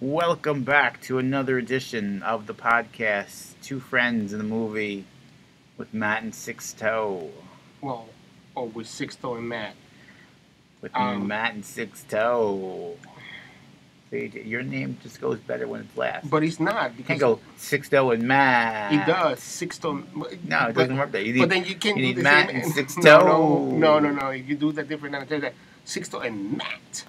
Welcome back to another edition of the podcast, Two Friends in the Movie with Matt and Sixto. Well, with Sixto and Matt. With Matt and Sixto. See, your name just goes better when it's last. But it's not. You can't go Sixto and Matt. It does. Sixto. No, it doesn't work there. But then you can't you do need the Matt same. and Sixto. No. If you do that different, then like Sixto and Matt.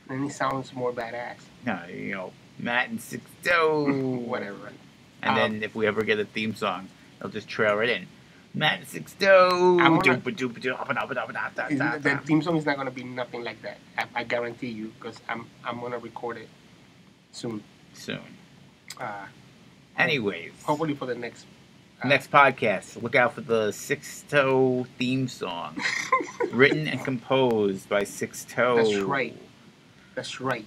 Then it sounds more badass. No, Matt and Sixto. Whatever. And then if we ever get a theme song, they'll just trail right in. Matt and Sixto. The theme song is not gonna be nothing like that. I guarantee you, because I'm gonna record it soon. Anyways, hopefully for the next podcast, look out for the Sixto theme song, written and composed by Sixto. That's right. That's correct.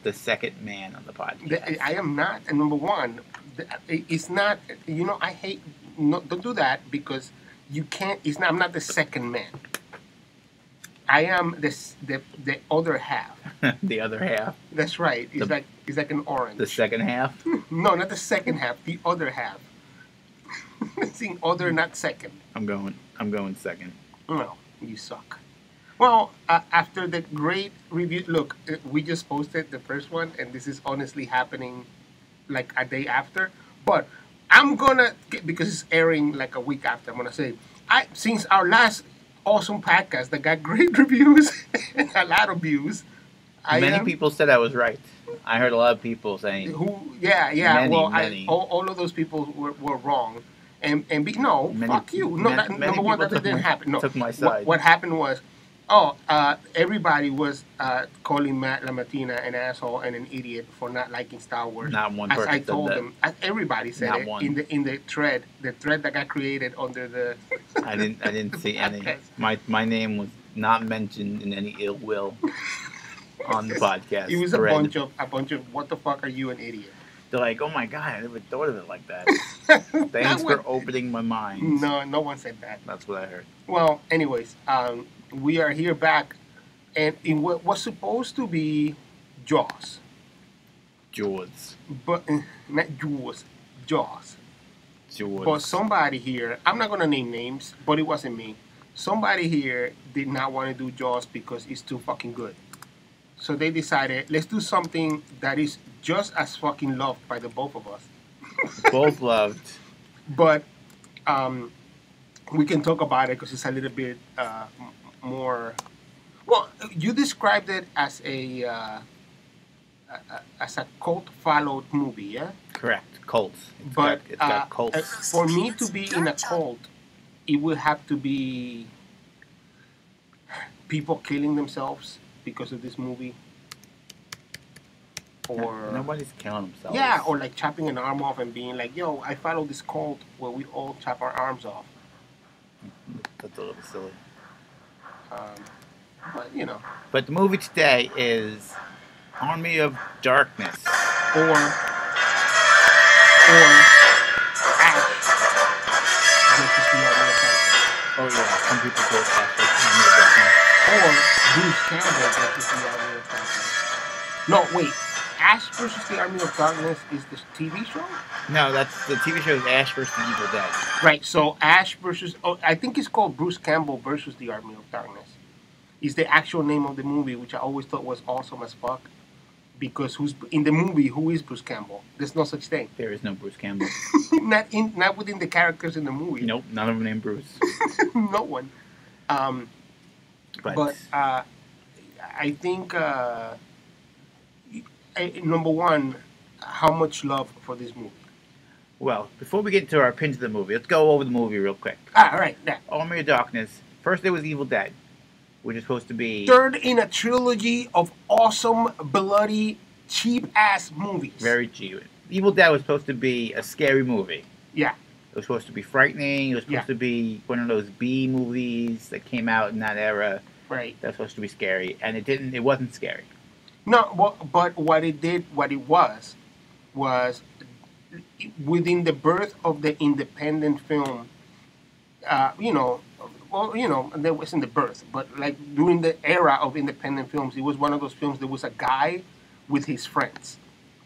The second man on the podcast. I am not. And number one, it's not. I hate. No, don't do that, because you can't. It's not. I'm not the second man. I am the other half. The other half. That's right. It's like an orange. The second half. No, not the second half. The other half. Saying other, not second. I'm going second. No, you suck. Well, after the great review, look, we just posted the first one, and this is honestly happening like a day after. But I'm gonna, because it's airing like a week after, I'm gonna say, since our last awesome podcast that got great reviews and a lot of views, many people said I was right. I heard a lot of people saying, many. All of those people were wrong. And fuck you. No, number one, that didn't happen. No, took my side. What happened was, everybody was calling Matt LaMartina an asshole and an idiot for not liking Star Wars. Not one person. As I told them, everybody said not it one. in the thread that got created under the. I didn't see any. My name was not mentioned in any ill will on the podcast. It was a bunch of what the fuck are you, an idiot? They're like, oh my god, I never thought of it like that. Thanks for opening my mind. No one said that. That's what I heard. Well, anyways, we are here back, and in what was supposed to be Jaws. But not Jaws. But somebody here, I'm not gonna name names, but it wasn't me. Somebody here did not want to do Jaws because it's too fucking good. So they decided, let's do something that is just as fucking loved by the both of us. Both loved. But we can talk about it because it's a little bit more. Well, you described it as a cult followed movie, yeah? Correct, cults. It's got cults. For me to be in a cult, it would have to be people killing themselves because of this movie. Or nobody's killing themselves. Yeah, or like chopping an arm off and being like, yo, I follow this cult where we all chop our arms off. That's a little silly. But But the movie today is Army of Darkness. Or Ash versus the Army of Darkness. Oh yeah, some people call it Ash versus the Army of Darkness. Or Bruce Campbell versus the Army of Darkness. No, wait. Ash versus the Army of Darkness is the TV show? No, that's the TV show is Ash versus the Evil Dead. Right, so Ash versus... Oh, I think it's called Bruce Campbell versus the Army of Darkness. Is the actual name of the movie, which I always thought was awesome as fuck. Because in the movie, who is Bruce Campbell? There's no such thing. There is no Bruce Campbell. not within the characters in the movie. Nope, none of them named Bruce. No one. But I think... number one, how much love for this movie? Well, before we get into our opinions of the movie, let's go over the movie real quick. All right. Yeah. Army of Darkness. First, there was Evil Dead, which is supposed to be third in a trilogy of awesome, bloody, cheap-ass movies. Very cheap. Evil Dead was supposed to be a scary movie. Yeah. It was supposed to be frightening. It was supposed to be one of those B movies that came out in that era. Right. That was supposed to be scary, and it didn't. It wasn't scary. No, but what it was within the birth of the independent film. There wasn't the birth, but like during the era of independent films, it was one of those films. There was a guy with his friends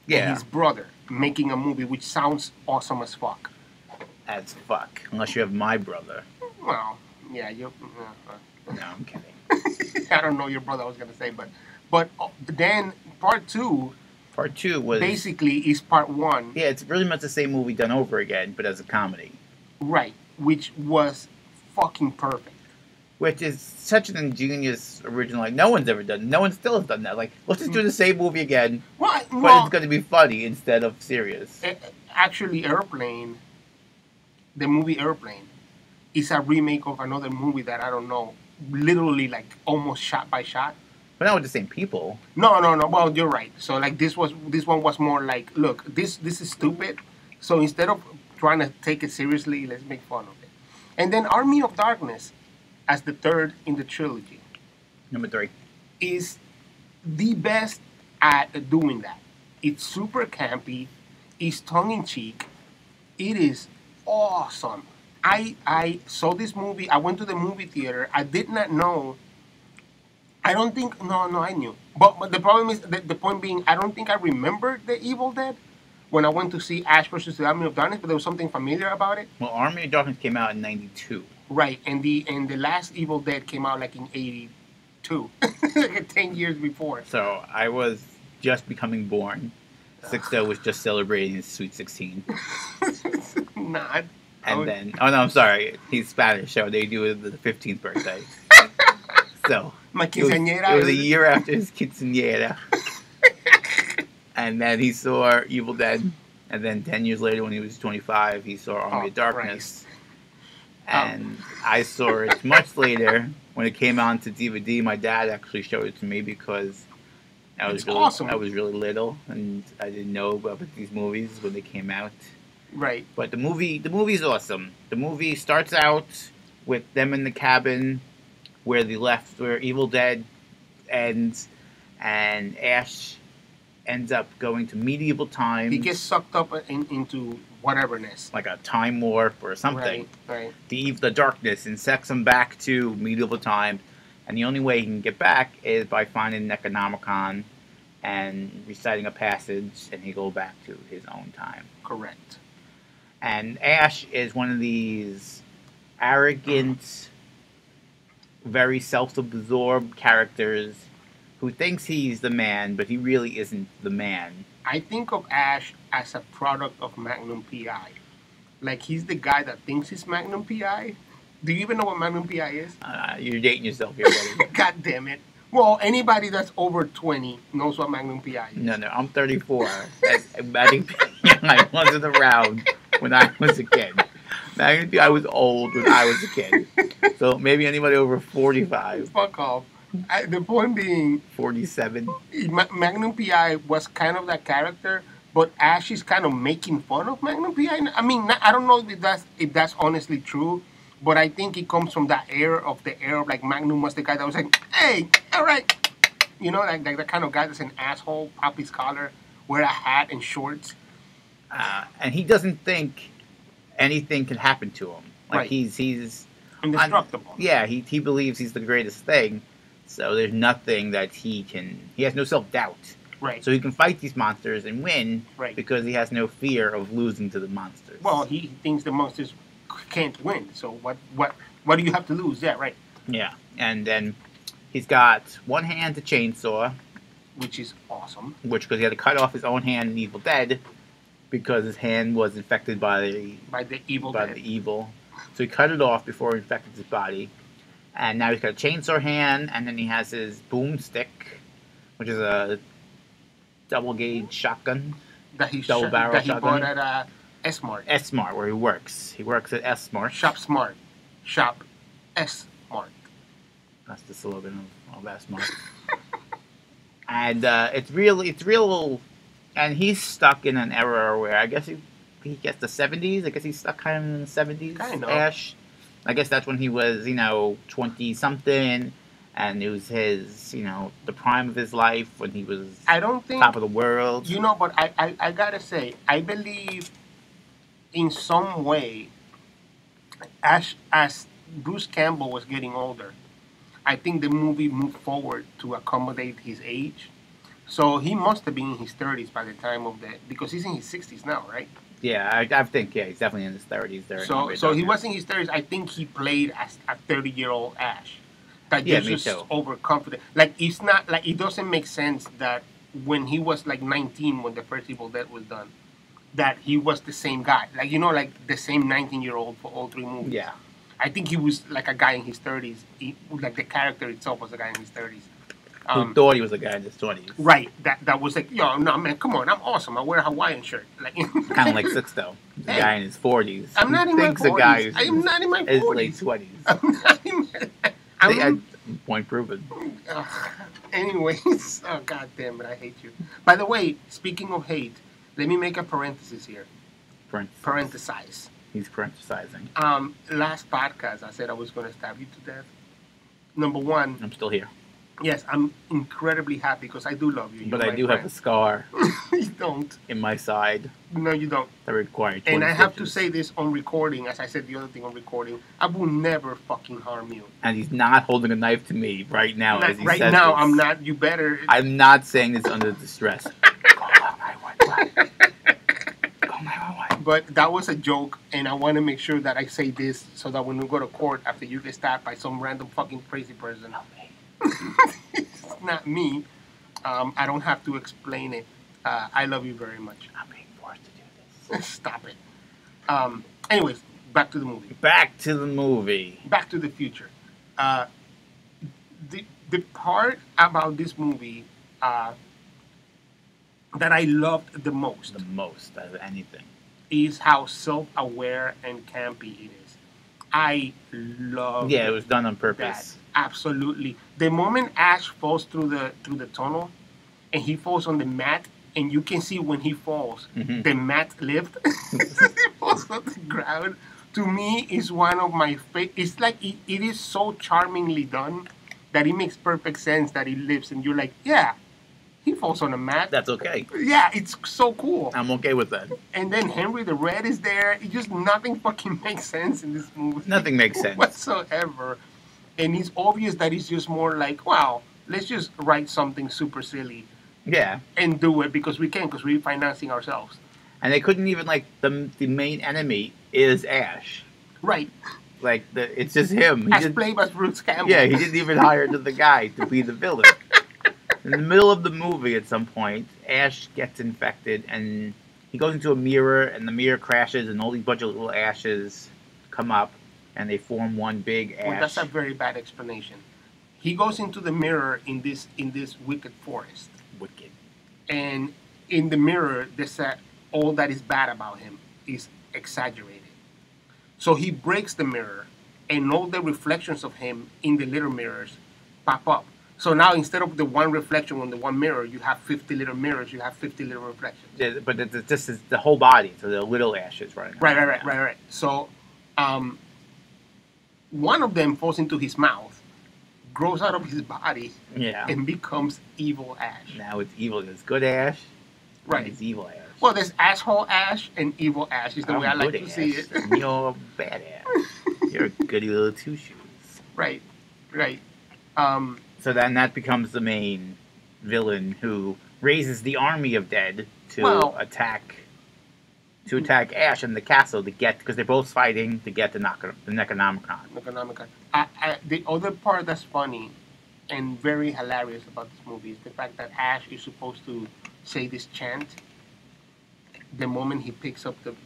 and Yeah, his brother making a movie, which sounds awesome as fuck. as fuck. Unless you have my brother. Well, yeah, you. No, I'm kidding. I don't know your brother. I was gonna say, but then part two Part 2 was basically is part one, yeah, it's really much the same movie done over again, but as a comedy, right? Which was fucking perfect. which is such an ingenious original. Like no one's ever done. No one still has done that. Like let's just do the same movie again, Well, but it's going to be funny instead of serious. actually, Airplane, the movie Airplane, is a remake of another movie that I don't know, literally like almost shot by shot. But not with the same people. No, no, no. Well, you're right. So like this one was more like, look, this is stupid. So instead of trying to take it seriously, let's make fun of it. And then Army of Darkness, as the third in the trilogy, Number 3. is the best at doing that. It's super campy. It's tongue in cheek. It is awesome. I saw this movie. I went to the movie theater. I did not know. I don't think. No, I knew. But the problem is the point being, I don't think I remembered the Evil Dead when I went to see Ash versus the Army of Darkness. But there was something familiar about it. Well, Army of Darkness came out in '92. Right, and the last Evil Dead came out like in '82, like 10 years before. So I was just becoming born. Sixto was just celebrating his sweet 16. Not. And then, oh no, I'm sorry, he's Spanish, so they do it the 15th birthday. So My it was quinceañera. a year after his quinceañera. And then he saw Evil Dead. And then 10 years later, when he was 25, he saw Army of Darkness. And I saw it much later when it came on to DVD. My dad actually showed it to me because I was awesome. I was really little and I didn't know about these movies when they came out. Right. But the movie's awesome. The movie starts out with them in the cabin where Evil Dead ends, and Ash ends up going to medieval times. He gets sucked up into whateverness. Like a time warp or something. Right. The darkness and sucks him back to medieval times. And the only way he can get back is by finding an Necronomicon and reciting a passage, and he go back to his own time. Correct. And Ash is one of these arrogant, very self-absorbed characters who thinks he's the man, but he really isn't the man. I think of Ash as a product of Magnum PI. Like, he's the guy that thinks he's Magnum PI. Do you even know what Magnum PI is? You're dating yourself here, buddy. God damn it. Well, anybody that's over 20 knows what Magnum PI is. No, I'm 34. Magnum PI wasn't around when I was a kid. Magnum PI was old when I was a kid. So maybe anybody over 45. Fuck off. The point being, 47. Magnum PI was kind of that character, but Ash is kind of making fun of Magnum PI. I mean, I don't know if that's honestly true, but I think it comes from that air of like Magnum was the guy that was like, hey, all right. You know, like the kind of guy that's an asshole, pop his collar, wear a hat and shorts. And he doesn't think anything can happen to him. Like Right. he's Indestructible. Yeah, he believes he's the greatest thing. So there's nothing that he has no self-doubt. Right. So he can fight these monsters and win Right. because he has no fear of losing to the monsters. Well, he thinks the monsters can't win. So what do you have to lose? Yeah, right. Yeah. And then he's got one hand to chainsaw, Which is awesome. because he had to cut off his own hand in Evil Dead because his hand was infected by the evil the Dead. evil. So he cut it off before it infected his body. And now he's got a chainsaw hand, and then he has his boomstick, which is a double gauge shotgun. That he Double barrel that he shotgun. bought at S-Mart. S-Mart, where he works. He works at S-Mart. Shop Smart. Shop S-Mart. That's the slogan of S-Mart. And it's real, and he's stuck in an era where I guess he gets the 70s. I guess he's stuck kind of in the 70s. Kind of. Ash. I guess that's when he was, 20-something, and it was his, the prime of his life when he was I don't think, top of the world. but I gotta say, I believe in some way, as Bruce Campbell was getting older, I think the movie moved forward to accommodate his age. So he must have been in his 30s by the time of the, because he's in his 60s now, right? Yeah, I think he's definitely in his 30s there. So he was in his 30s. I think he played as a 30-year-old Ash. That Yeah, just me was too. overconfident. Like it's not like it doesn't make sense that when he was like 19 when the first Evil Dead was done, that he was the same guy. Like like the same 19-year-old for all three movies. Yeah. I think he was like a guy in his 30s. Like the character itself was a guy in his 30s. Who thought he was a guy in his 20s. Right. That was like, yo, no, man, come on. I'm awesome. I wear a Hawaiian shirt. Like Kind of like Sixto. The guy in his 40s. I'm not in my 40s. I am not in my 40s. His late 20s. I'm not in my... Point proven. Anyways, oh, God damn it. I hate you. By the way, speaking of hate, let me make a parenthesis here. Parenthesize. He's parenthesizing. Last podcast, I said I was going to stab you to death. Number one. I'm still here. Yes, I'm incredibly happy because I do love you. But I do have a scar. You don't. In my side. No, you don't. That requires. And I have to say this on recording, as I said the other thing on recording. I will never fucking harm you. And he's not holding a knife to me right now. As he right says now, this. I'm not. You better. I'm not saying this under distress. Call 911. Call 911. But that was a joke, and I want to make sure that I say this so that when we go to court after you get stabbed by some random fucking crazy person. It's not me. I don't have to explain it. I love you very much. I'm being forced to do this. Stop it. Anyways, back to the movie. Back to the movie. Back to the future. The part about this movie that I loved the most. The most out of anything. Is how self-aware and campy it is. I love. Yeah, it was done on purpose. That. Absolutely. The moment Ash falls through the tunnel, and he falls on the mat, and you can see when he falls, the mat lift. He falls on the ground. To me, is one of my favorite. It's like it is so charmingly done that it makes perfect sense that he lives, and you're like, yeah, he falls on a mat. That's okay. Yeah, it's so cool. I'm okay with that. And then Henry the Red is there. It just nothing fucking makes sense in this movie. Nothing makes sense whatsoever. And it's obvious that it's just more like, wow, let's just write something super silly. Yeah. And do it because we can, because we're financing ourselves. And they couldn't even, like, the main enemy is Ash. Right. Like, it's just him. As played by Bruce Campbell. Yeah, he didn't even hire the guy to be the villain. In the middle of the movie, at some point, Ash gets infected, and he goes into a mirror, and the mirror crashes, and all these bunch of little ashes come up, and they form one big ash. Well, that's a very bad explanation. He goes into the mirror in this wicked forest. Wicked. And in the mirror, all that is bad about him is exaggerated. So he breaks the mirror, and all the reflections of him in the little mirrors pop up. So now instead of the one reflection on the one mirror, you have 50 little mirrors, you have 50 little reflections. Yeah, but this is the whole body, so the little ashes running around. Right. So one of them falls into his mouth, grows out of his body, and becomes evil Ash. Now it's evil. There's good Ash, right? It's evil Ash. Well, there's asshole Ash and evil Ash is the way I like to see it. You're bad Ash. You're a goody little two shoes. Right. So then that becomes the main villain who raises the army of dead to attack Ash in the castle because they're both fighting to get the Necronomicon. The other part that's funny and very hilarious about this movie is the fact that Ash is supposed to say this chant the moment he picks up the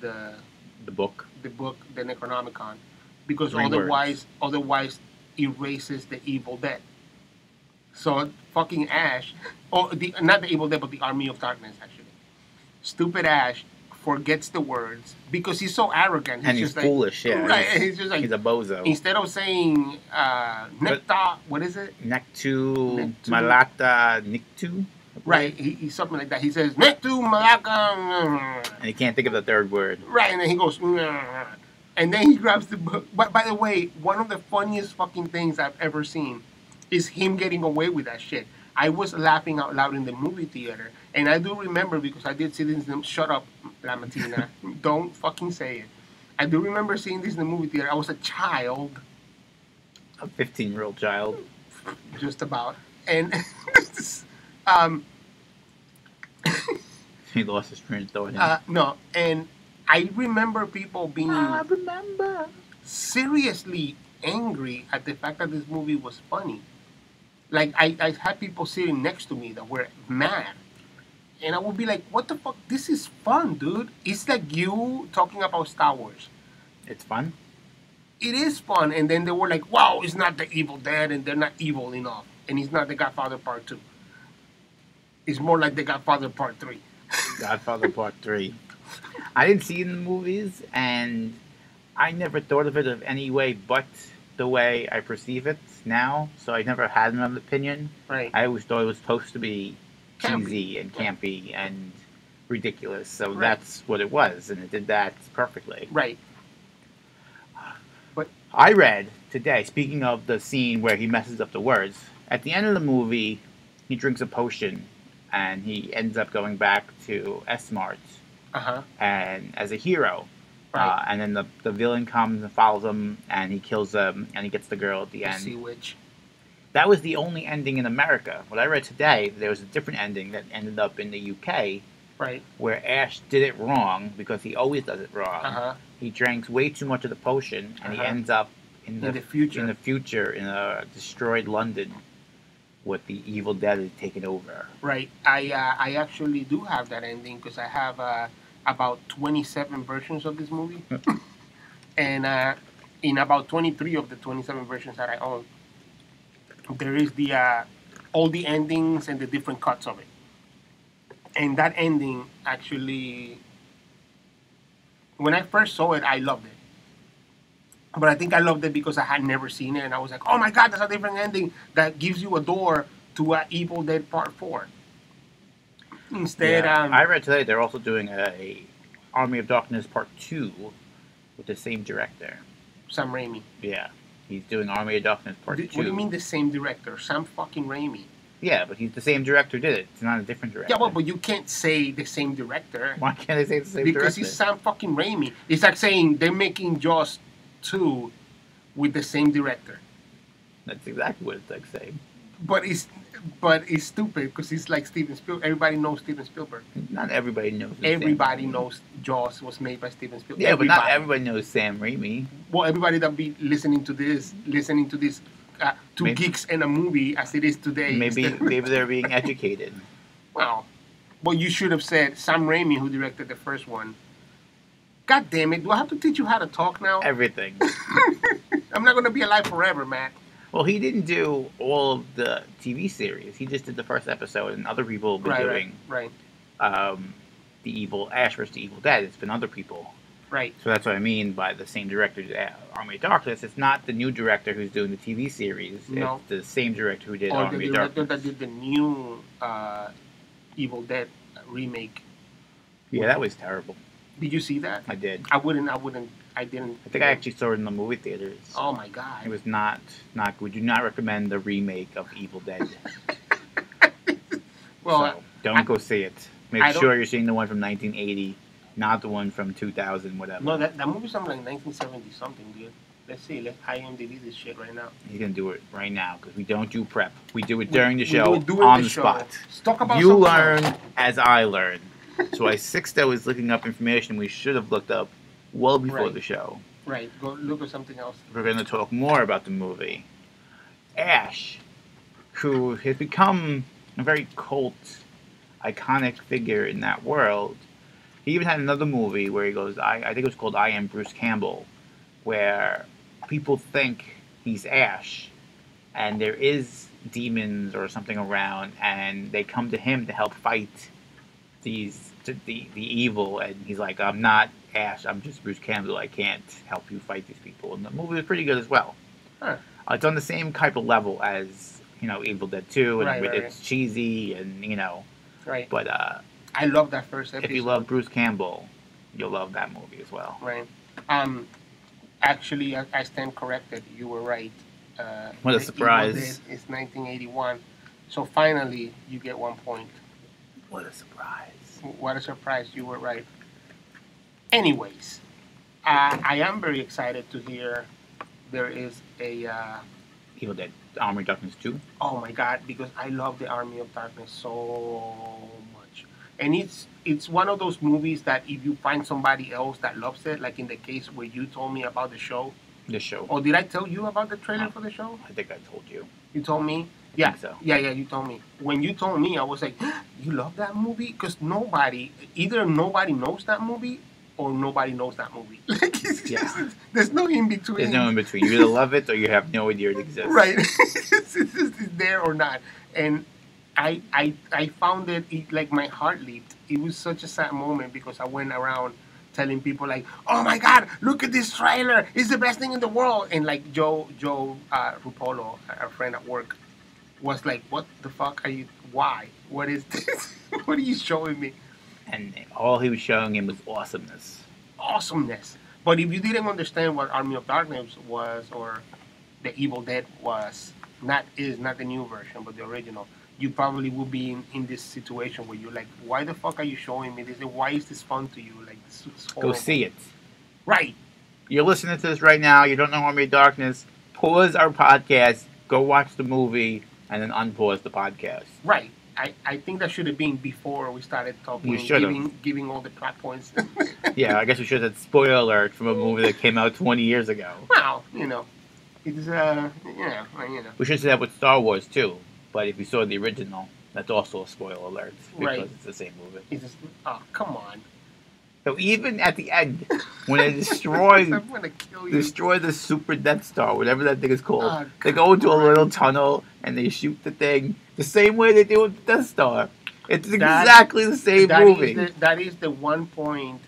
book, the Necronomicon, because otherwise erases the Evil Dead. So fucking Ash, not the Evil Dead, but the Army of Darkness, actually. Stupid Ash forgets the words because he's so arrogant. He's just foolish, yeah. Right, he's just like... He's a bozo. Instead of saying, Necta, what is it? Nectu, Malata, Nictu? Right, he's something like that. He says, Nectu, Malaka... And he can't think of the third word. Right, and then he goes... And then he grabs the book. But by the way, one of the funniest fucking things I've ever seen is him getting away with that shit. I was laughing out loud in the movie theater, and I do remember because I did see this. Shut up, La Matina. Don't fucking say it. I do remember seeing this in the movie theater. I was a child. A 15-year-old child. Just about. And He lost his train of thought. No, and I remember people being I remember. seriously angry at the fact that this movie was funny. Like, I had people sitting next to me that were mad. And I would be like, what the fuck? This is fun, dude. It's like you talking about Star Wars. It's fun. It is fun. And then they were like, wow, it's not the Evil Dead, and they're not evil enough. And it's not the Godfather Part 2. It's more like the Godfather Part 3. Godfather Part 3. I didn't see it in the movies, and I never thought of it of any way but the way I perceive it now, so I never had another opinion. Right. I always thought it was supposed to be Campy. cheesy and campy and ridiculous, so Right. that's what it was, and it did that perfectly. Right. I read today, speaking of the scene where he messes up the words, at the end of the movie, he drinks a potion, and he ends up going back to S-Mart Uh-huh. and as a hero. Right. And then the villain comes and follows him, and he kills them, and he gets the girl at the The end. Sea Witch. That was the only ending in America. What I read today, there was a different ending that ended up in the UK, Right. where Ash did it wrong because he always does it wrong. Uh-huh. He drinks way too much of the potion, and he Uh-huh. ends up in In the future. in the future in a destroyed London, with the Evil Dead is taken over. Right. I actually do have that ending because I have about 27 versions of this movie. And in about 23 of the 27 versions that I own, there is the all the endings and the different cuts of it. And that ending actually, when I first saw it, I loved it. But I think I loved it because I had never seen it, and I was like, "Oh my God, that's a different ending that gives you a door to Evil Dead Part 4." Instead, Yeah. I read today they're also doing a Army of Darkness Part 2 with the same director. Sam Raimi. Yeah, he's doing Army of Darkness Part 2. What do you mean the same director? Sam fucking Raimi. Yeah, but he's the same director who did it. It's not a different director. Yeah, well, but you can't say the same director. Why can't I say the same Because director? he's Sam fucking Raimi. It's like saying they're making Jaws 2 with the same director. That's exactly what it's like saying. But it's stupid because it's like Steven Spielberg. Everybody knows Steven Spielberg. Not everybody knows. who Everybody Sam Raimi is. knows Jaws was made by Steven Spielberg. Yeah, but not everybody knows Sam Raimi. Well, everybody that be listening to this two Maybe- geeks and a movie as it is today. Maybe they're being educated. Well, you should have said Sam Raimi, who directed the first one. God damn it! Do I have to teach you how to talk now? Everything. I'm not gonna be alive forever, Matt. Well, he didn't do all of the TV series. He just did the first episode, and other people have been doing Right. the Ash vs. the Evil Dead. It's been other people. Right. So that's what I mean by the same director did Army of Darkness. It's not the new director who's doing the TV series. No. It's the same director who did Or the Army of director Darkness. that did the new Evil Dead remake. Yeah, that was terrible. Did you see that? I did. I didn't. I think I actually saw it in the movie theaters. Oh my God. It was not good. We do not recommend the remake of Evil Dead. Well, So, don't go see it. Make I don't- sure you're seeing the one from 1980, not the one from 2000, whatever. no, that movie's from like 1970 something, dude. Let's see. Let's IMDb this shit right now. He's going to do it right now because we don't do prep. We do it during the We show do it on the the show. spot. Let's talk about You something learn else. as I learn. So while Sixto is looking up information we should have looked up well before Right. the show, Right. Go look at something else. we're going to talk more about the movie. Ash, who has become a very cult, iconic figure in that world. He even had another movie where he goes, I think it was called I Am Bruce Campbell, where people think he's Ash, and there is demons or something around, and they come to him to help fight the evil, and he's like, I'm not Ash, I'm just Bruce Campbell, I can't help you fight these people. And the movie was pretty good as well. Huh. It's on the same type of level as, Evil Dead 2, and Right, it's cheesy, and, Right. but I love that first episode. if you love Bruce Campbell, you'll love that movie as well. Right. Actually, I stand corrected. You were right. What a The surprise. Evil Dead is 1981. So finally, you get 1 point. What a surprise. What a surprise. You were right. Anyways, I am very excited to hear there is a... Evil Dead, Army of Darkness 2. oh my God, because I love the Army of Darkness so much. and it's one of those movies that if you find somebody else that loves it, like in the case where you told me about the show. The show. Or did I tell you about the trailer for the show? I think I told you. You told me? I think so. Yeah, you told me. When you told me, I was like, you love that movie? Because either nobody knows that movie or nobody knows that movie. Like, there's no in between. There's no in between. You either love it or you have no idea it exists. Right. It's there or not. And I found it, like my heart leaped. It was such a sad moment because I went around telling people like, oh my God, look at this trailer. It's the best thing in the world. And like Joe Rupolo, our friend at work, was like, what the fuck are you, why? What is this? What are you showing me? And all he was showing him was awesomeness. Awesomeness. But if you didn't understand what Army of Darkness was or The Evil Dead was, not the new version, but the original, you probably would be in this situation where you're like, why the fuck are you showing me this? And why is this fun to you? Like, this is horrible. Go see it. Right. You're listening to this right now. You don't know Army of Darkness. Pause our podcast. Go watch the movie. And then unpause the podcast. Right. I think that should have been before we started talking. We should have. Giving all the plot points. Yeah, I guess we should have said spoiler alert from a movie that came out 20 years ago. Well, it's We should say that with Star Wars too. But if you saw the original, that's also a spoiler alert because it's the same movie. Oh, come on. So even at the end, when they destroy I'm gonna kill you. destroy the Super Death Star, whatever that thing is called, Oh, they go into a little tunnel and they shoot the thing the same way they do with the Death Star. It's exactly the same movie. That is the one point.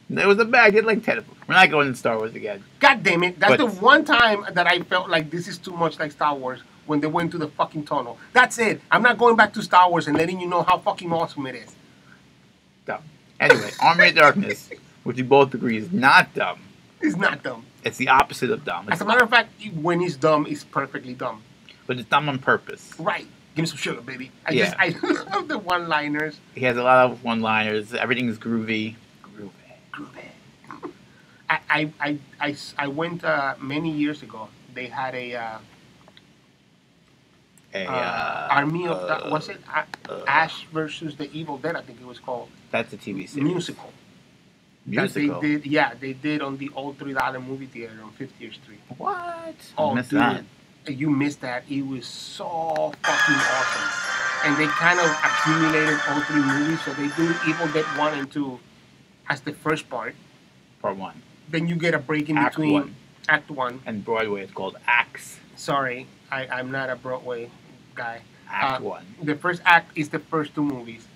There was a bad hit like 10 of them. We're not going to Star Wars again. God damn it. That's the one time that I felt like this is too much like Star Wars when they went to the fucking tunnel. That's it. I'm not going back to Star Wars and letting you know how fucking awesome it is. Dumb. Anyway, Army of Darkness, which we both agree is not dumb. It's not dumb. It's the opposite of dumb. As a matter of fact, when he's dumb, it's perfectly dumb. But it's dumb on purpose. Right. Give me some sugar, baby. I love the one-liners. He has a lot of one-liners. Everything is groovy. Groovy. I went many years ago. They had a Army of was it Ash versus the Evil Dead? I think it was called. That's a TV series. Musical. Musical. They did on the old $3 movie theater on 50th Street. What? Oh, I missed that. You missed that. It was so fucking awesome. And they kind of accumulated all three movies, so they do Evil Dead 1 and 2 as the first part. Part 1. Then you get a break in between. Act 1. And Broadway, it's called Acts. Sorry, I'm not a Broadway guy. Act 1. The first act is the first two movies.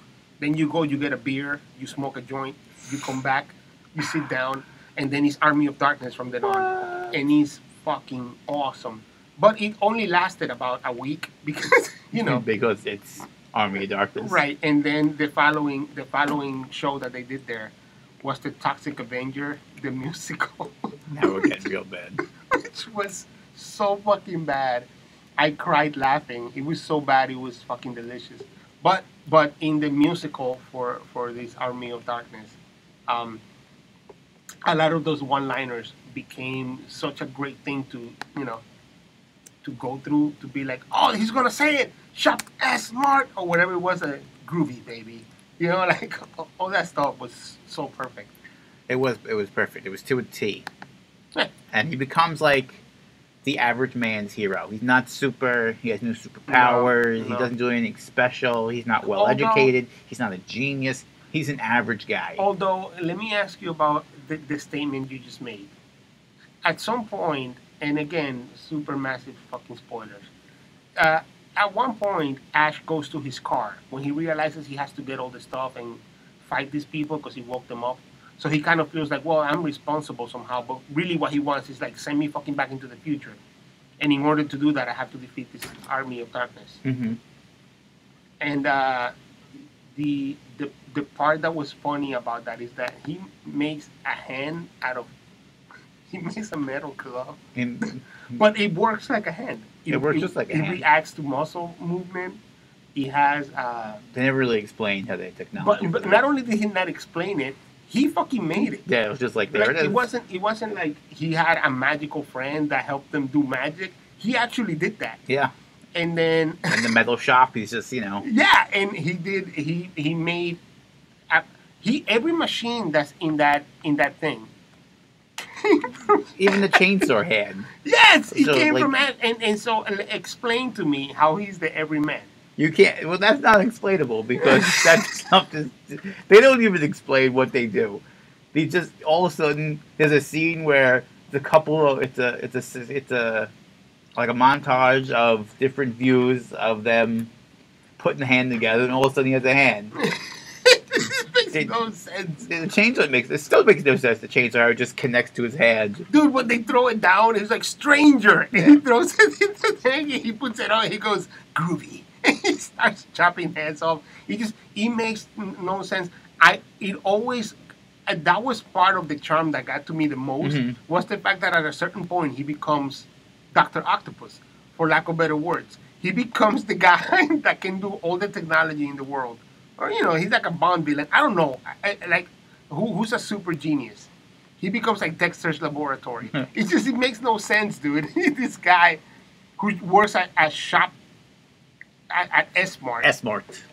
Then you go, you get a beer, you smoke a joint, you come back, you sit down, and then it's Army of Darkness from then on. And it's fucking awesome. But it only lasted about a week because, because it's Army of Darkness. Right, and then the following show that they did there was the Toxic Avenger, the musical. Now we're getting real bad. Which was so fucking bad. I cried laughing. It was so bad, it was fucking delicious. But in the musical for this Army of Darkness, a lot of those one-liners became such a great thing to go through, to be like, oh, he's gonna say it, shut S smart, or whatever it was, a groovy baby. Like all that stuff was so perfect. It was perfect. It was to a T. And he becomes like the average man's hero. He's not super. He has no superpowers. No. He doesn't do anything special. He's not well educated. He's not a genius. He's an average guy. Although, let me ask you about the statement you just made. At some point, and again, super massive fucking spoilers. At one point, Ash goes to his car when he realizes he has to get all the stuff and fight these people because he woke them up. So he kind of feels like, well, I'm responsible somehow. But really what he wants is like, send me fucking back into the future. And in order to do that, I have to defeat this Army of Darkness. Mm-hmm. And the part that was funny about that is that he makes a hand out of... He makes a metal glove. But it works like a hand. It works just like a hand. It reacts to muscle movement. He has... They never really explained how they technology. But not only did he not explain it, he fucking made it. Yeah, it was just like, there it is. It wasn't like he had a magical friend that helped him do magic. He actually did that. Yeah. And then... In the metal shop, he's just, Yeah, and he made Every machine that's in that thing. Even the chainsaw hand. Yes, he So, came like, from that, and so explain to me how he's the everyman. You can't. Well, that's not explainable because that's something. They don't even explain what they do. They just all of a sudden there's a scene where the couple. It's a like a montage of different views of them putting the hand together, and all of a sudden he has a hand. This makes no sense. The chainsaw still makes no sense. The chainsaw just connects to his hand. Dude, when they throw it down, it's like stranger. And he throws it in the thing, he puts it on, he goes, groovy. He starts chopping heads off. He makes no sense. It always, that was part of the charm that got to me the most, was the fact that at a certain point he becomes Dr. Octopus, for lack of better words. He becomes the guy that can do all the technology in the world. Or, he's like a Bond villain. I don't know. Who's a super genius? He becomes like Dexter's Laboratory. It makes no sense, dude. This guy who works at S-Mart. S-Mart.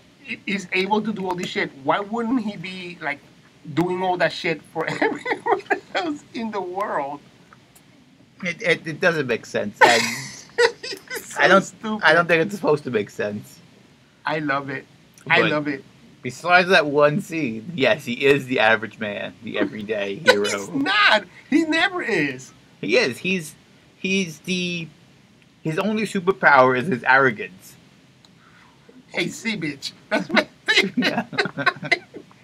Is able to do all this shit. Why wouldn't he be, like, doing all that shit for everyone else in the world? It doesn't make sense. And So I don't think it's supposed to make sense. I love it. I love it. Besides that one scene, yes, he is the average man, the everyday hero. He's not. He never is. He is. His only superpower is his arrogance. Hey, sea bitch. That's my thing. Yeah.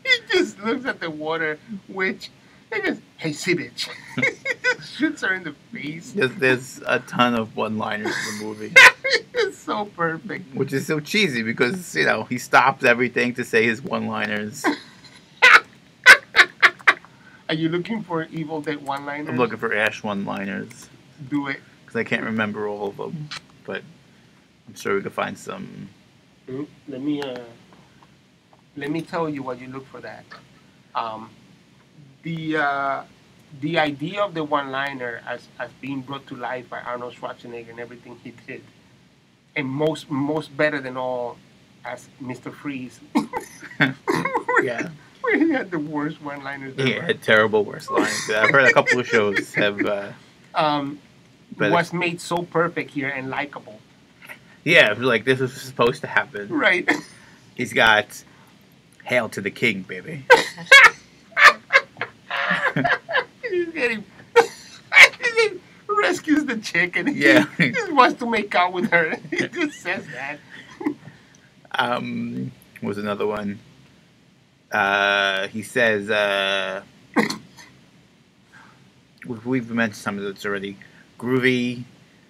He just looks at the water witch and goes, hey, sea bitch. He just shoots her in the face. There's a ton of one-liners in the movie. It's so perfect. Which is so cheesy because, he stops everything to say his one-liners. Are you looking for Evil Dead one-liners? I'm looking for Ash one-liners. Do it. Because I can't remember all of them. But I'm sure we could find some. Let me tell you what you look for that. The idea of the one-liner as being brought to life by Arnold Schwarzenegger and everything he did, and most better than all as Mr. Freeze. Yeah. Where he had the worst one-liners ever. He had terrible worst lines. I've heard a couple of shows have. Was made so perfect here and likable. Yeah, like this was supposed to happen. Right. He's got hail to the king, baby. He's getting. He rescues the chick and he just wants to make out with her. He just says that. Was another one. He says, we've mentioned some of this already. Groovy,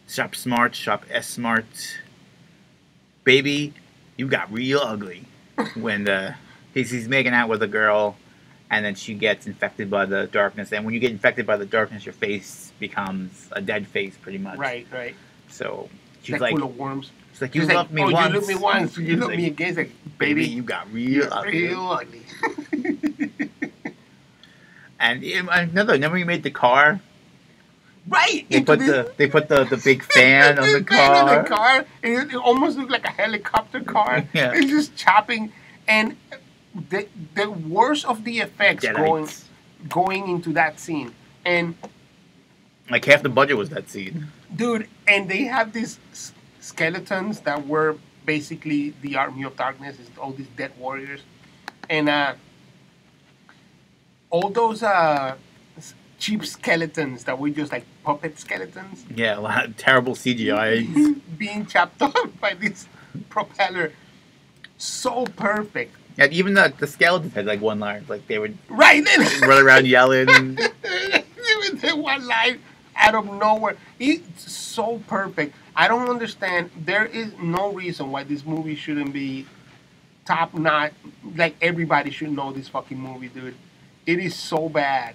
shop smart, shop S-Smart. Baby, you got real ugly. When he's making out with a girl, and then she gets infected by the darkness. And when you get infected by the darkness, your face becomes a dead face, pretty much. Right. So she's like like, full of worms. She's like, you loved me once. You loved me once. You loved me again. It's like, baby, you got real ugly. Real ugly. And remember you made the car? Right. They put the big fan on the car. On the car, and it almost looked like a helicopter car. Yeah. It's just chopping, and the worst of the effects going into that scene, and like half the budget was that scene. Dude, and they have these skeletons that were basically the army of darkness. It's all these dead warriors, and all those cheap skeletons that were just like puppet skeletons. Yeah, a lot of terrible CGI. Being chopped off by this propeller. So perfect. And even the skeletons had like one line. Like they would run around yelling. With the one line out of nowhere. It's so perfect. I don't understand. There is no reason why this movie shouldn't be top notch. Like everybody should know this fucking movie, dude. It is so bad.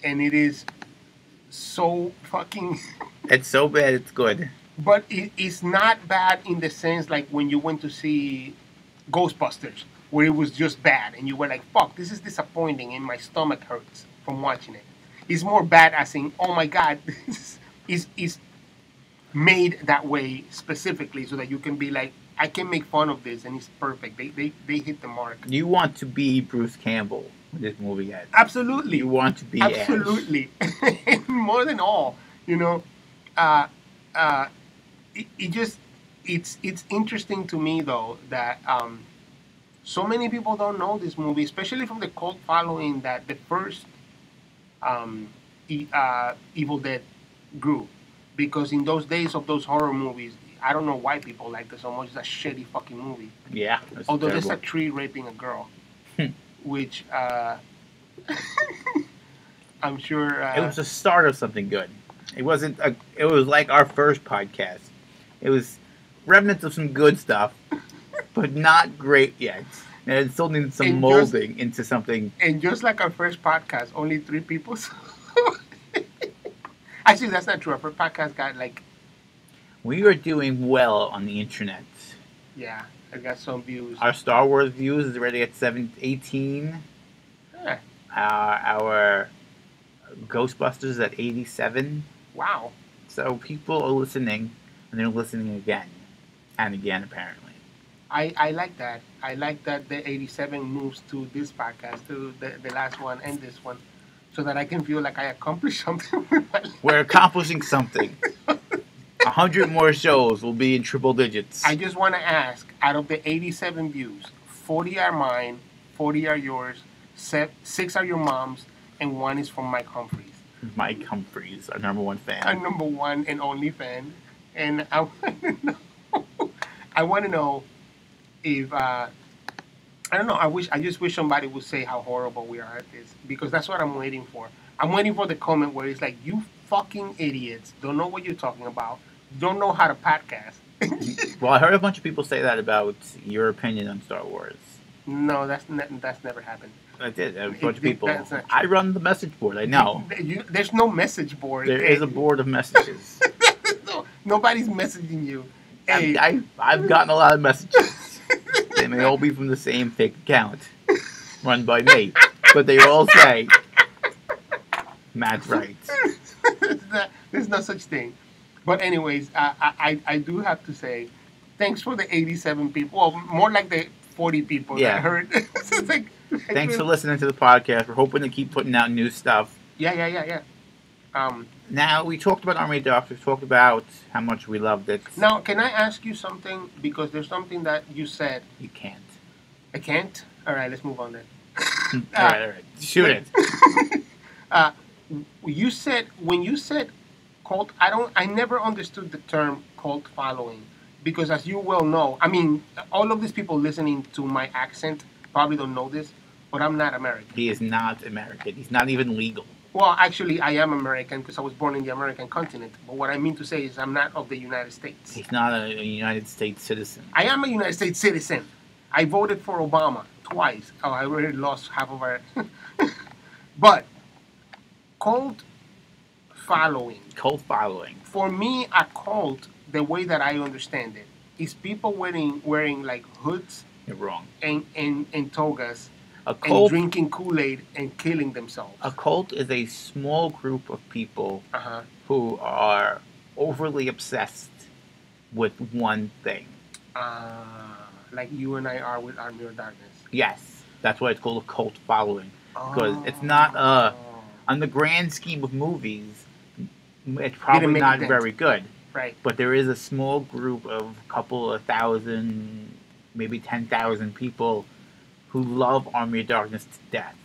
And it is so fucking... It's so bad, it's good. But it's not bad in the sense like when you went to see Ghostbusters, where it was just bad. And you were like, fuck, this is disappointing and my stomach hurts from watching it. It's more bad as in, oh my God, this is made that way specifically so that you can be like, I can make fun of this and it's perfect. They hit the mark. You want to be Bruce Campbell. when this movie ends. Absolutely. You want to be absolutely. More than all, it just it's interesting to me though that so many people don't know this movie, especially from the cult following that the first Evil Dead grew, because in those days of those horror movies, I don't know why people liked it so much. It's a shitty fucking movie. Yeah. Although there's a tree raping a girl, which I'm sure it was the start of something good. It wasn't. It was like our first podcast. It was remnants of some good stuff, but not great yet. And it still needed some molding into something. And just like our first podcast, only 3 people. Actually, that's not true. Our first podcast got like. We are doing well on the internet. Yeah, I got some views. Our Star Wars views is already at 18. Huh. Our Ghostbusters is at 87. Wow. So people are listening, and they're listening again and again, apparently. I like that. I like that the 87 moves to this podcast, to the last one and this one, so that I can feel like I accomplished something with my life. We're accomplishing something. 100 more shows will be in triple digits. I just want to ask, out of the 87 views, 40 are mine, 40 are yours, 6 are your mom's, and 1 is from Mike Humphreys. Mike Humphreys, our number 1 fan. Our number 1 and only fan. And I want to know if I don't know. I just wish somebody would say how horrible we are at this, because that's what I'm waiting for. I'm waiting for the comment where it's like, "You fucking idiots! Don't know what you're talking about. Don't know how to podcast." Well, I heard a bunch of people say that about your opinion on Star Wars. No, that's never happened. I did. A bunch of people. I run the message board. I know. There's no message board. There is a board of messages. No, nobody's messaging you. Hey. I've gotten a lot of messages. They may all be from the same fake account run by me, but they all say Matt's right. There's no such thing. But anyways, I do have to say, thanks for the 87 people. Well, more like the 40 people that heard. Thanks for listening to the podcast. We're hoping to keep putting out new stuff. Yeah. Now, we talked about Army of Darkness. We talked about how much we loved it. Now, can I ask you something? Because there's something that you said. You can't. I can't? All right, let's move on then. All right. Shoot it. When you said cult, I never understood the term cult following, because as you well know, I mean, all of these people listening to my accent probably don't know this, but I'm not American. He is not American. He's not even legal. Well, actually, I am American because I was born in the American continent. But what I mean to say is I'm not of the United States. He's not a United States citizen. I am a United States citizen. I voted for Obama twice. Oh, I already lost half of our... But cult following. Cult following. For me, a cult, the way that I understand it, is people wearing like hoods. You're wrong. And togas. A cult, and drinking Kool-Aid and killing themselves. A cult is a small group of people who are overly obsessed with one thing. Like you and I are with Army of Darkness. Yes. That's why it's called a cult following. Because it's not, on the grand scheme of movies, it's probably not very good. Right. But there is a small group of a couple of thousand, maybe 10,000 people who love Army of Darkness to death.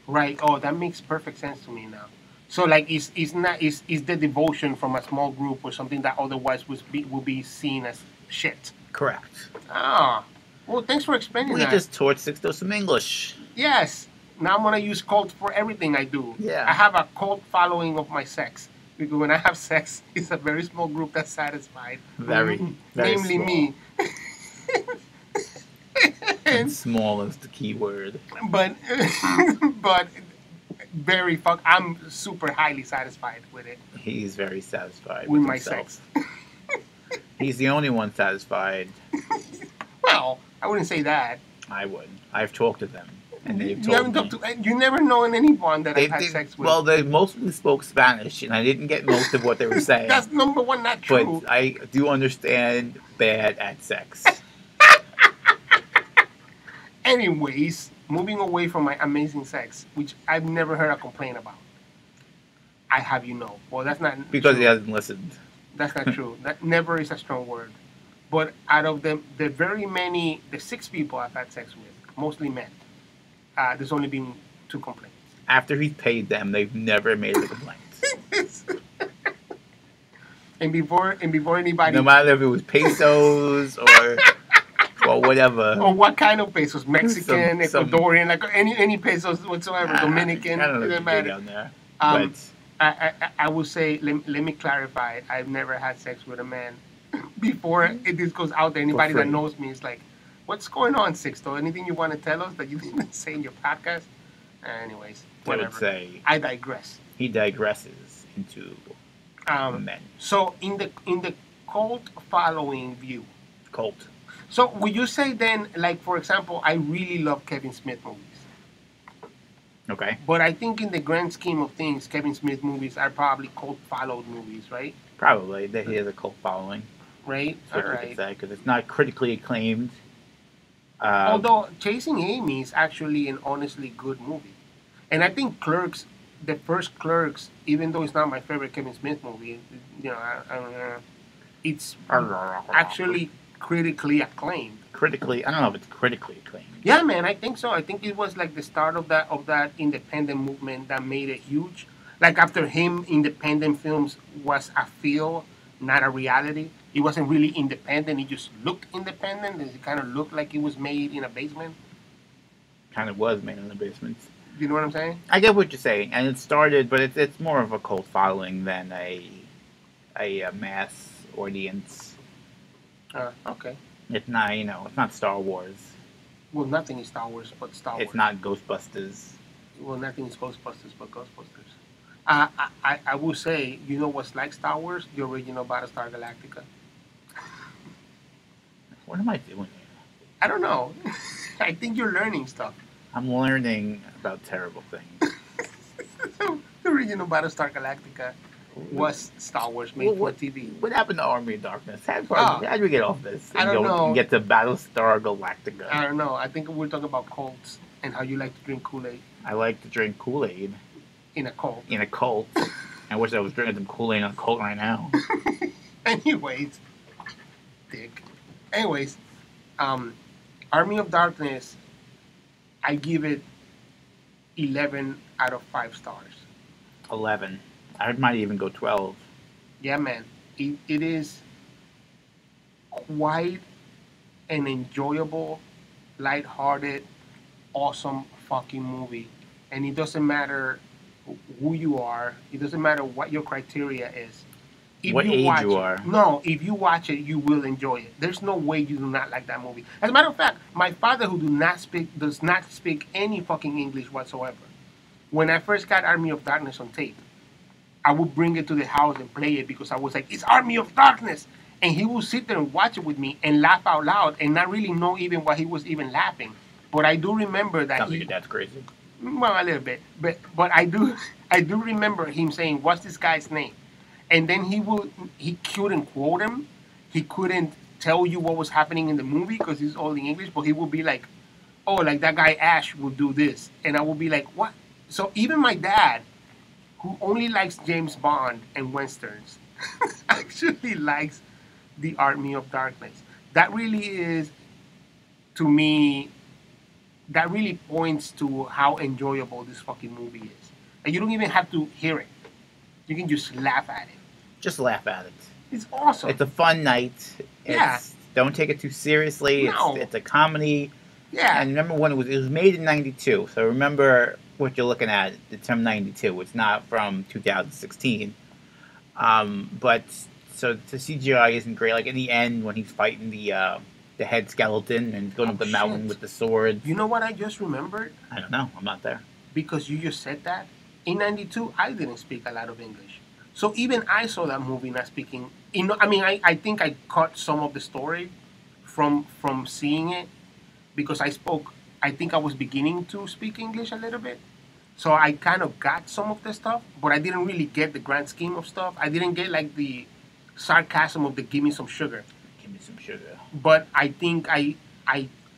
Right. Oh, that makes perfect sense to me now. So, like, is the devotion from a small group or something that otherwise would be seen as shit? Correct. Ah. Well, thanks for explaining that. We just taught Sixto some English. Yes. Now I'm going to use cult for everything I do. Yeah. I have a cult following of my sex. Because when I have sex, it's a very small group that's satisfied. Very namely small. Me. And small is the key word. But very I'm super highly satisfied with it. He's very satisfied with my himself. Sex. He's the only one satisfied. Well, I wouldn't say that. I would. I've talked to them, and they've told me. You never known anyone that I've had sex with. Well, they mostly spoke Spanish, and I didn't get most of what they were saying. That's number one, not true. But I do understand bad at sex. Anyways, moving away from my amazing sex, which I've never heard a complaint about. I have you know. Well, that's not Because true. he hasn't listened. That's not true. That never is a strong word. But out of them, the 6 people I've had sex with, mostly men, there's only been 2 complaints. After he's paid them, they've never made a complaint. and before anybody, no matter if it was pesos or whatever, or what kind of pesos, Mexican, some Ecuadorian, like any pesos whatsoever, Dominican, I don't know doesn't what you matter. down there. I will say, let me clarify. I've never had sex with a man before this goes out to anybody that knows me. It's like, what's going on, Sixto? Anything you want to tell us that you didn't say in your podcast? Anyways, whatever. I would say I digress. He digresses into men. So in the cult following view. Cult. So would you say then, like for example, I really love Kevin Smith movies. Okay. But I think in the grand scheme of things, Kevin Smith movies are probably cult-followed movies, right? Probably. That he has a cult following. Right? All right. Because it's not critically acclaimed. Although Chasing Amy is actually an honestly good movie. And I think Clerks, the first Clerks, even though it's not my favorite Kevin Smith movie, you know, it's actually critically acclaimed. Critically, I don't know if it's critically acclaimed. Yeah, man, I think so. I think it was like the start of that independent movement that made it huge. Like after him, independent films was a feel, not a reality. It wasn't really independent. It just looked independent. It kind of looked like it was made in a basement. Kind of was made in the basement. You know what I'm saying? I get what you're saying, and it started, but it's more of a cult following than a mass audience. Okay. It's not, it's not Star Wars. Well, nothing is Star Wars but Star Wars. It's not Ghostbusters. Well, nothing is Ghostbusters but Ghostbusters. I will say, you know what's like Star Wars? The original Battlestar Galactica. What am I doing here? I don't know. I think you're learning stuff. I'm learning about terrible things. The original Battlestar Galactica was Star Wars made for TV. What happened to Army of Darkness? How did we get off this? I don't know. And get to Battlestar Galactica. I don't know. I think we're talking about cults and how you like to drink Kool-Aid. I like to drink Kool-Aid. In a cult. In a cult. I wish I was drinking some Kool-Aid in a cult right now. Anyways. Dick. Anyways. Army of Darkness, I give it 11 out of 5 stars. 11. I might even go 12. Yeah, man. It is quite an enjoyable, lighthearted, awesome fucking movie. And it doesn't matter who you are. It doesn't matter what your criteria is. What age you are. No, if you watch it, you will enjoy it. There's no way you do not like that movie. As a matter of fact, my father, who does not speak any fucking English whatsoever, when I first got Army of Darkness on tape, I would bring it to the house and play it because I was like, it's Army of Darkness. And he would sit there and watch it with me and laugh out loud and not really know even why he was even laughing. But I do remember that your dad's crazy. Well, a little bit. But I do remember him saying, what's this guy's name? And then he couldn't quote him. He couldn't tell you what was happening in the movie because he's all in English. But he would be like, oh, like that guy Ash will do this. And I would be like, what? So even my dad, who only likes James Bond and Westerns, actually likes the Army of Darkness. That really is, to me, that really points to how enjoyable this fucking movie is. And you don't even have to hear it. You can just laugh at it. Just laugh at it. It's awesome. It's a fun night. Don't take it too seriously. No. It's a comedy. Yeah. And remember when it was made in 92. So remember what you're looking at, the term 92. It's not from 2016. But so the CGI isn't great. Like in the end when he's fighting the head skeleton and going up the mountain with the sword. You know what I just remembered? I don't know. I'm not there. Because you just said that. In 92, I didn't speak a lot of English. So even I saw that movie not speaking. I think I caught some of the story from seeing it because I think I was beginning to speak English a little bit. So I kind of got some of the stuff, but I didn't really get the grand scheme of stuff. I didn't get like the sarcasm of the give me some sugar. Give me some sugar. But I think I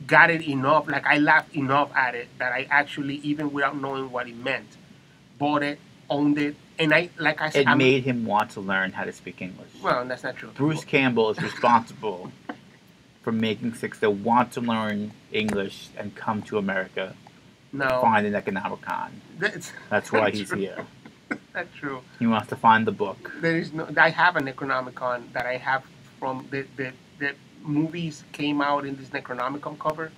got it enough. Like I laughed enough at it that I actually, even without knowing what it meant, bought it, owned it, and I like I said, It made him want to learn how to speak English. Well, that's not true. Bruce Campbell is responsible for making Sixto want to learn English and come to America. No. Find an Economicon. That's why he's true. here. That's true. He wants to find the book. There is no. I have an Necronomicon that I have from the movies came out in this Necronomicon cover.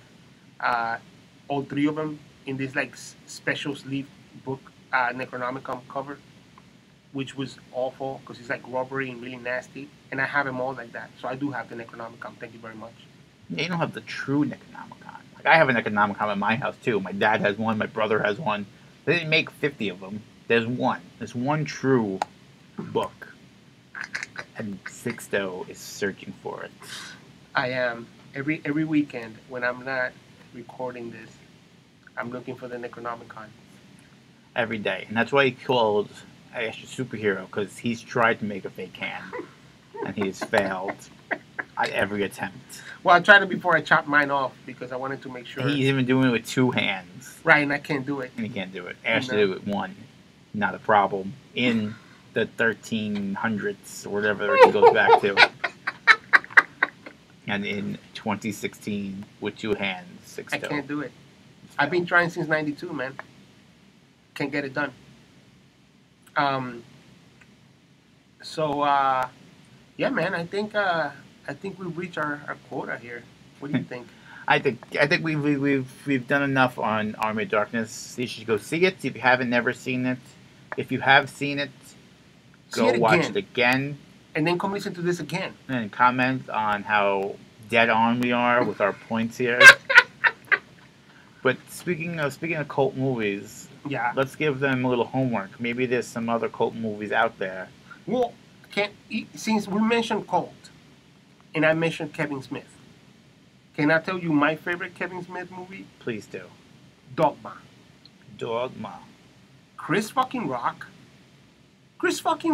All three of them in this like special sleeve book Necronomicon cover, which was awful because it's like rubbery and really nasty. And I have them all like that. So I do have the Necronomicon. Thank you very much. Yeah, you don't have the true Necronomicon. Like I have a Necronomicon in my house too. My dad has one. My brother has one. They didn't make 50 of them. There's one. There's one true book. And Sixto is searching for it. I am. Every weekend when I'm not recording this, I'm looking for the Necronomicon. Every day. And that's why he called Ash a superhero, because he's tried to make a fake hand. And he's failed at every attempt. Well, I tried it before I chopped mine off because I wanted to make sure. He's even doing it with two hands. Right, and I can't do it. And he can't do it. Ash did it with one. Not a problem. In the 1300s, or whatever it goes back to. And in 2016, with two hands, Sixto. I can't do it. I've been trying since '92, man. Can't get it done. Yeah, man. I think we've reached our quota here. What do you think? I think we've done enough on Army of Darkness. You should go see it if you haven't never seen it. If you have seen it, go watch it again. And then come listen to this again. And comment on how dead on we are with our points here. But speaking of cult movies, yeah, let's give them a little homework. Maybe there's some other cult movies out there. Well, since we mentioned cult, and I mentioned Kevin Smith, can I tell you my favorite Kevin Smith movie? Please do. Dogma. Dogma. Chris fucking Rock. Chris Rock.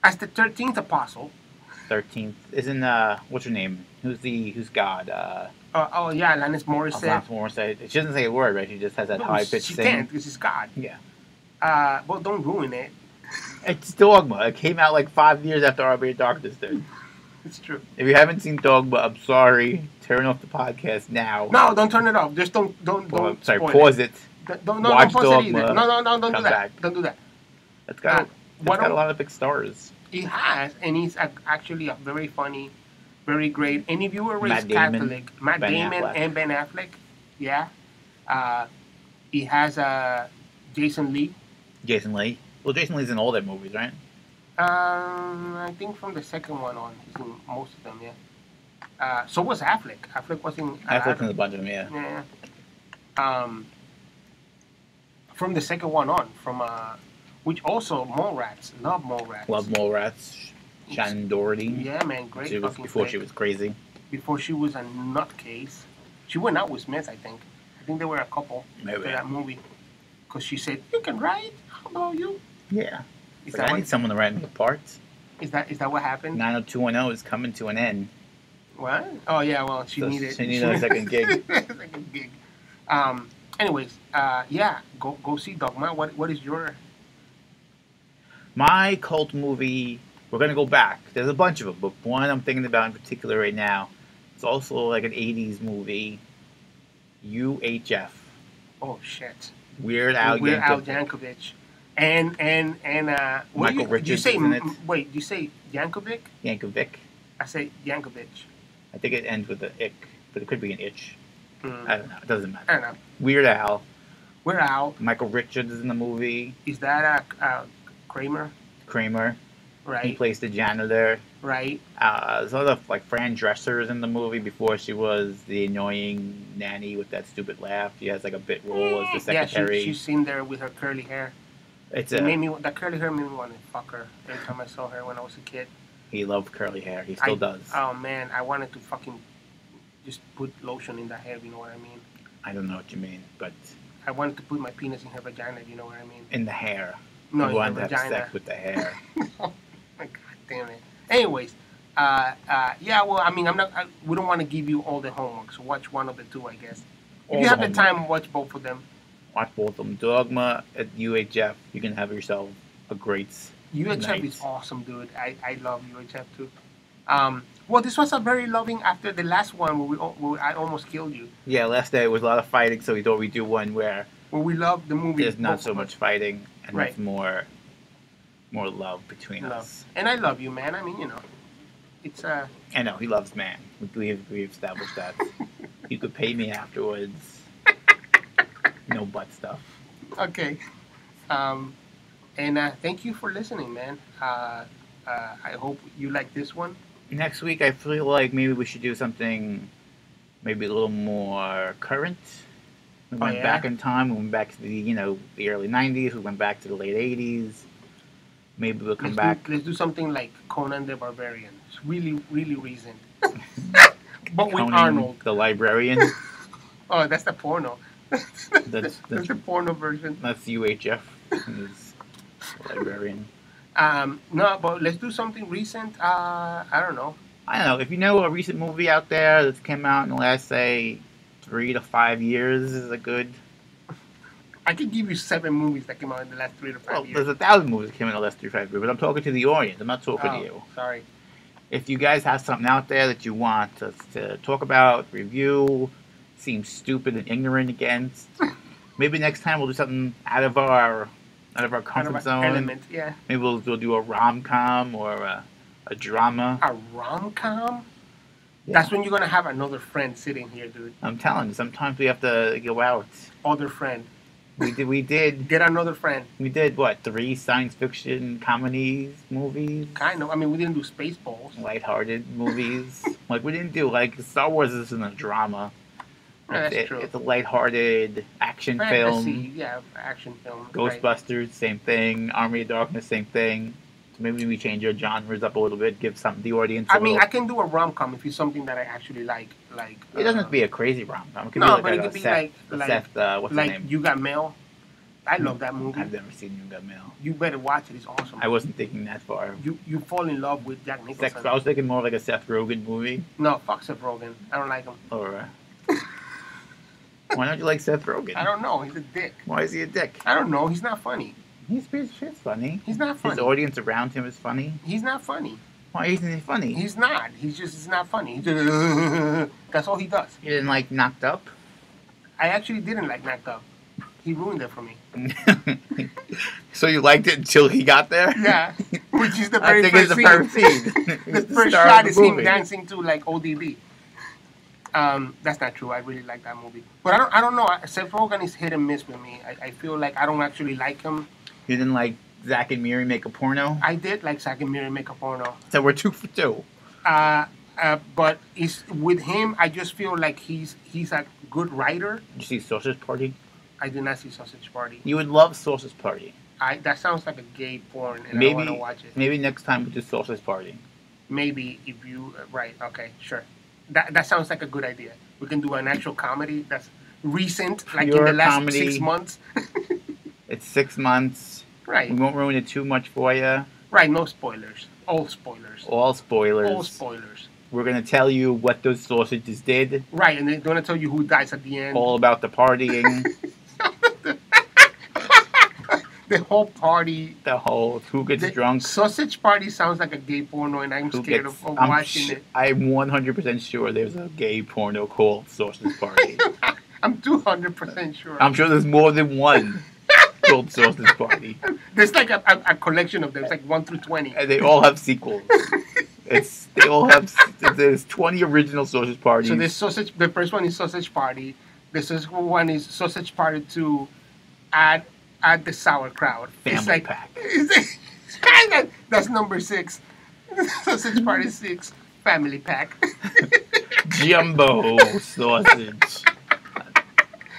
As the 13th apostle. 13th. Isn't, what's her name? Who's God? Oh, yeah, Alanis Morissette. Alanis Morissette. She doesn't say a word, right? She just has that high-pitched sing. She can't, because she's God. Yeah. But don't ruin it. It's Dogma. It came out like 5 years after Army of Darkness did. It's true. If you haven't seen Dogma, I'm sorry. Turn off the podcast now. No, don't turn it off. Just don't. Sorry, pause it. Watch don't Dogma. it either. No, don't do that. Back. Don't do that. It's got a lot of big stars. It has, and he's actually a very funny, very great. And if you were raised Catholic, Matt Damon and Ben Affleck, yeah. He has Jason Lee. Jason Lee. Well, Jason Lee's in all their movies, right? I think from the second one on, he's in most of them, yeah. So was Affleck. Affleck was in. Affleck's in a bunch of them, yeah. Yeah. From the second one on, which also Mallrats. Love Mallrats. Love Mallrats. Shannon Doherty. Yeah, man, great. Before she was crazy. Before she was a nutcase. She went out with Smith, I think. I think they were a couple for that movie. Because she said, "You can write. How about you?" Yeah. I need someone to write me parts. Is that what happened? 90210 is coming to an end. What? Oh yeah, well she needed a second gig. Second gig. Anyways, yeah, go see Dogma. What is your? My cult movie. We're gonna go back. There's a bunch of them, but one I'm thinking about in particular right now. It's also like an '80s movie. UHF. Oh shit. Weird Al Yankovic. And Michael Richards is in it. Wait, you say Yankovic? Yankovic. I say Yankovic. I think it ends with an ick, but it could be an itch. I don't know. It doesn't matter. I don't know. Weird Al. Weird Al. Michael Richards is in the movie. Is that Kramer? Kramer. Right. He plays the janitor. Right. There's other like Fran Dresser is in the movie before she was the annoying nanny with that stupid laugh. She has like a bit role as the secretary. Yeah, she's in there with her curly hair. That curly hair made me want to fuck her every time I saw her when I was a kid. He loved curly hair. He still does. Oh man, I wanted to fucking just put lotion in the hair. You know what I mean? I don't know what you mean, but I wanted to put my penis in her vagina. You know what I mean? In the hair. No, you in her wanted to vagina. have sex with the hair. Oh my god damn it. Anyways, Yeah, well, I mean, we don't want to give you all the homework, so watch one of the two, I guess. If All you the have the homework. time, watch both of them. Watch both of them. Dogma at UHF. You can have yourself a great UHF night. is awesome, dude. I love UHF too. Well, this was a very loving after the last one where I almost killed you. Yeah, last day was a lot of fighting, so we thought we'd do one where Well, we love the movie. there's not both so of us. much fighting and Right. it's more love between Love. us. And I love you, man. I mean, you know, it's I know he loves man. We've established that. You could pay me afterwards. No butt stuff. okay. And thank you for listening, man. I hope you like this one. Next week, I feel like maybe we should do something maybe a little more current. We went yeah? back in time. We went back to the early '90s. We went back to the late '80s. Maybe we'll come back. Let's do something like Conan the Barbarian. It's really, really recent. But with Conan Arnold. the librarian. Oh, that's the porno. That's That's the porno version. That's UHF. He's the librarian. No, but let's do something recent. I don't know. I don't know if you know a recent movie out there that's came out in the last, say, 3 to 5 years is a good. I could give you 7 movies that came out in the last 3 to 5 Well, years. there's 1,000 movies that came out in the last 3 to 5 years, but I'm talking to the audience. I'm not talking to you. Sorry. If you guys have something out there that you want us to talk about, review, seem stupid and ignorant against, maybe next time we'll do something out of our comfort zone. Element, yeah. Maybe we'll do a rom-com or a drama. A rom-com? Yeah. That's when you're going to have another friend sitting here, dude. I'm telling you, sometimes we have to go out. Other friend. We did Get another friend. what, 3 science fiction comedies movies? Kind of. I mean, we didn't do Spaceballs. Lighthearted movies. Like we didn't do Star Wars isn't a drama. Yeah, that's true. It's a lighthearted action Fantasy, film. yeah, action film. Right. Ghostbusters, same thing. Army of Darkness, same thing. So maybe we change our genres up a little bit, give some the audience. I mean, I can do a rom-com if it's something that I actually like. It doesn't have to be a crazy rom-com. It could No, be but it could be like what's his name? You Got Mail. I love that movie. I've never seen You Got Mail. You better watch it. It's awesome. I wasn't thinking that far. You fall in love with Jack Nicholson. I was thinking more like a Seth Rogen movie. No, fuck Seth Rogen. I don't like him. Or why don't you like Seth Rogen? I don't know. He's a dick. Why is he a dick? I don't know. He's not funny. He's funny. He's not funny. His audience around him is funny. He's not funny. Why isn't he funny? He's not. He's not funny. He's just, that's all he does. You didn't like Knocked Up? I actually didn't like Knocked Up. He ruined it for me. So you liked it until he got there? Yeah, which is the I very think first it's the scene. first scene. The It's first star of shot the is him movie. dancing to like ODB. That's not true. I really like that movie, but I don't know. Seth Rogen is hit and miss with me. I feel like I don't actually like him. You didn't like Zack and Miri make a porno? I did like Zack and Miri make a porno. So we're 2 for 2. But with him, I just feel like he's a good writer. Did you see Sausage Party? I did not see Sausage Party. You would love Sausage Party. That sounds like a gay porn, and Maybe, I want to watch it. Maybe next time we do Sausage Party. Maybe if you right, okay, sure. That sounds like a good idea. We can do an actual comedy that's recent, like Pure in the last comedy. 6 months. It's 6 months. Right. We won't ruin it too much for you. Right, no spoilers. All spoilers. All spoilers. All spoilers. We're going to tell you what those sausages did. Right, and they're going to tell you who dies at the end. All about the partying. The whole party. The whole who gets The drunk. Sausage Party sounds like a gay porno, and I'm scared of watching it. I'm 100% sure there's a gay porno called Sausage Party. I'm 200% sure. I'm sure there's more than one called Sausage Party. There's like a collection of them. It's like 1 through 20. And they all have sequels. There's 20 original Sausage Parties. So there's sausage. The first one is Sausage Party. The second one is Sausage Party 2. Add the sauerkraut. Family pack. That's number 6. Sausage Party 6. Family pack. Jumbo sausage.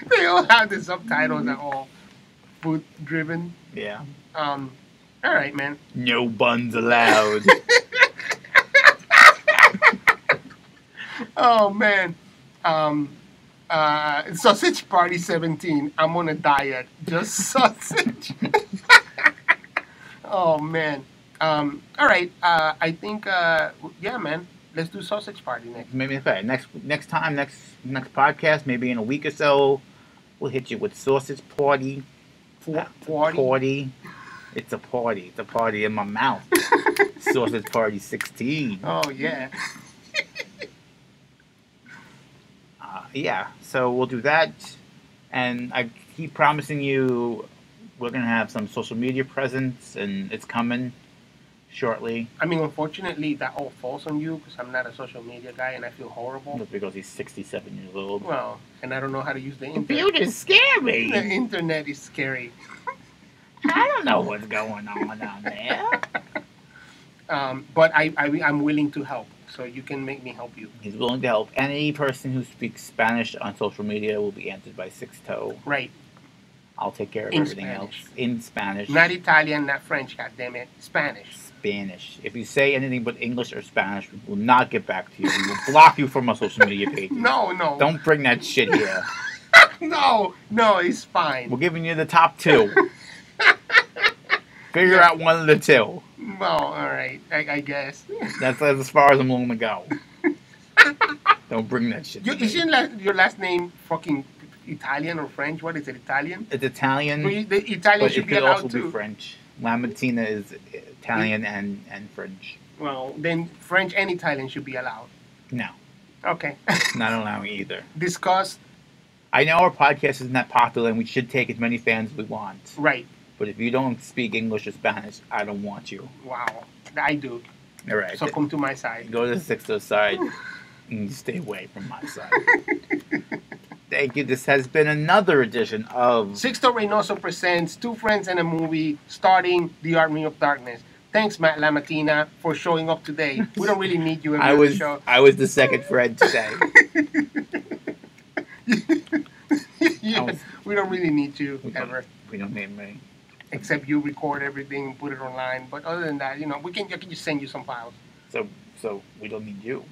They all have the subtitles and all food driven. Yeah. All right, man. No buns allowed. Oh man. Sausage Party 17. I'm on a diet. Just sausage. Oh man. All right. I think. Yeah, man. Let's do sausage party next. Maybe next time, next podcast, maybe in a week or so, we'll hit you with sausage party. Party. It's a party. It's a party in my mouth. Sausage party 16. Oh yeah. Yeah. So we'll do that, and I keep promising you, we're gonna have some social media presence, and it's coming shortly. I mean, unfortunately, that all falls on you because I'm not a social media guy and I feel horrible. Because he's 67 years old. Well, and I don't know how to use the internet. Computer's scary. The internet is scary. I don't know what's going on down there. But I'm willing to help, so you can make me help you. He's willing to help. Any person who speaks Spanish on social media will be answered by Sixto. Right. I'll take care of In everything Spanish. else. In Spanish. Not Italian, not French, goddammit. Spanish. Spanish. If you say anything but English or Spanish, we will not get back to you. We will block you from our social media pages. No. Don't bring that shit here. No, it's fine. We're giving you the top two. Figure out one of the two. Well, all right, I guess. That's as far as I'm willing to go. Don't bring that shit. Isn't your last name fucking Italian or French? What is it, Italian? It's Italian, So the Italian but should it be could allowed also to. be French. Lamatina is Italian and French. Well, then French and Italian should be allowed. No, Okay. not allowing either. Discuss. I know our podcast isn't that popular, and we should take as many fans as we want. Right. But if you don't speak English or Spanish, I don't want you. Wow. I do. All right. So come to my side. Go to the Sixto side and stay away from my side. Thank you. This has been another edition of Sixto Reynoso presents Two Friends and a Movie starting The Army of Darkness. Thanks, Matt Lamatina, for showing up today. We don't really need you every other show. I was the second friend today. Yes, we don't really need you ever. We don't need me. Except you record everything and put it online. But other than that, I can just send you some files. So we don't need you.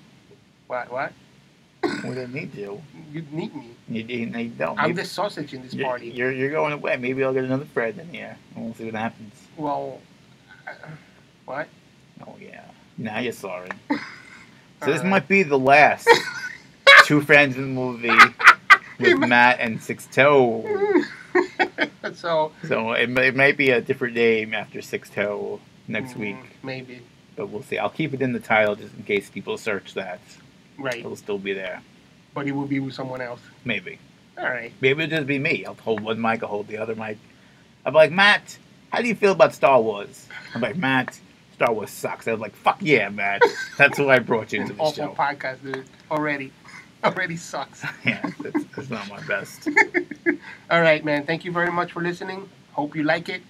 What? We don't need you. You need me. You don't. I'm the sausage in this party. You're going away. Maybe I'll get another friend in here. And we'll see what happens. Well, what? Oh yeah. Now you're sorry. So this might be the last Two Friends in the Movie with Matt and Sixto. So it might be a different name after Sixto next week. Maybe. But we'll see. I'll keep it in the title just in case people search that. Right. It'll still be there. But it will be with someone else. Maybe. All right. Maybe it'll just be me. I'll hold one mic, I'll hold the other mic. I'll be like, Matt, how do you feel about Star Wars? I'm like, Matt, Star Wars sucks. I was like, fuck yeah, Matt. That's why I brought you into the Awful show. podcast, dude. Already sucks. Yeah, that's not my best. All right, man. Thank you very much for listening. Hope you like it.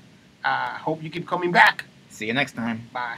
Hope you keep coming back. See you next time. Bye.